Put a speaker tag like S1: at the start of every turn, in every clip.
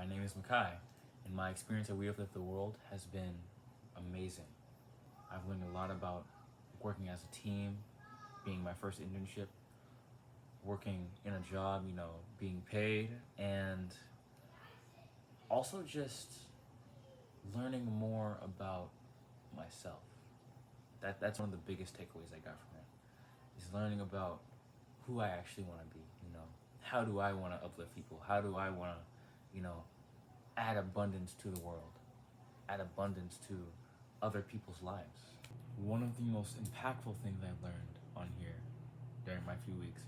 S1: My name is Mekhi, and my experience at We Uplift the World has been amazing. I've learned a lot about working as a team, being my first internship, working in a job, being paid, and also just learning more about myself. That's one of the biggest takeaways I got from it. Is learning about who I actually want to be, How do I want to uplift people? How do I want to, add abundance to the world, add abundance to other people's lives. One of the most impactful things I've learned on here during my few weeks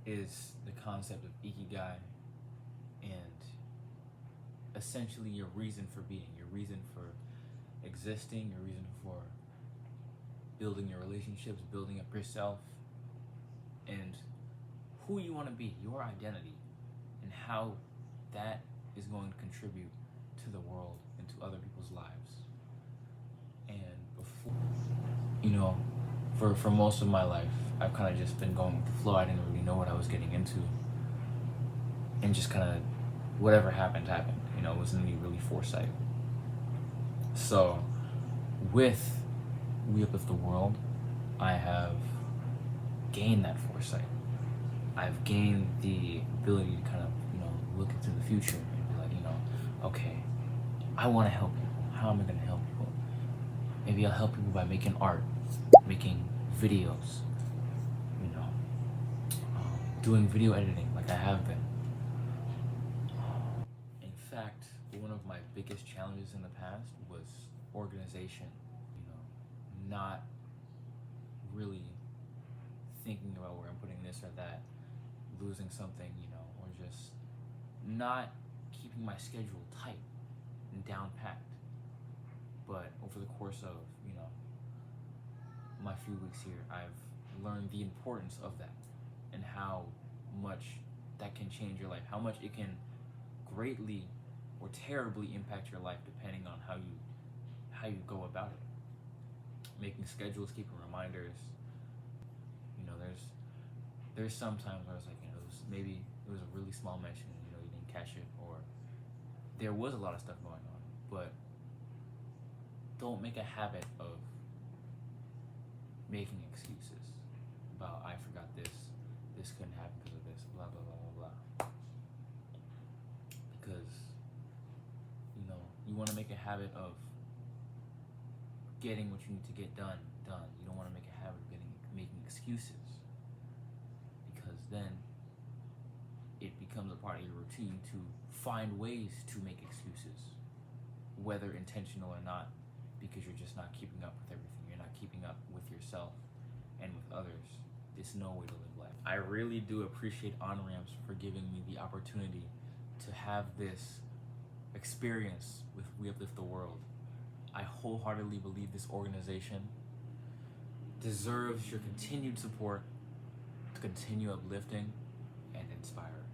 S1: is the concept of ikigai and essentially your reason for being, your reason for existing, your reason for building your relationships, building up yourself, and who you want to be, your identity, and how that is going to contribute to the world and to other people's lives. And before, for most of my life, I've kind of just been going with the flow. I didn't really know what I was getting into, and just kind of whatever happened. It wasn't any really foresight. So, with We Uplift the World, I have gained that foresight. I've gained the ability to kind of, look into the future and be like, okay, I want to help people. How am I going to help people? Maybe I'll help people by making art, making videos, doing video editing like I have been. In fact, one of my biggest challenges in the past was organization, not really thinking about where I'm putting this or that, losing something, or just not keeping my schedule tight and down packed. But over the course of, my few weeks here, I've learned the importance of that and how much that can change your life, how much it can greatly or terribly impact your life depending on how you go about it. Making schedules, keeping reminders. There's some times where I was like, maybe it was a really small mention, you didn't catch it, or there was a lot of stuff going on, but don't make a habit of making excuses about I forgot this couldn't happen because of this, blah blah blah blah blah. Because you want to make a habit of getting what you need to get done. You don't want to make a habit of making excuses, because then it becomes a part of your routine to find ways to make excuses, whether intentional or not, because you're just not keeping up with everything. You're not keeping up with yourself and with others. There's no way to live life. I really do appreciate On-Ramps for giving me the opportunity to have this experience with We Uplift the World. I wholeheartedly believe this organization deserves your continued support to continue uplifting and inspiring.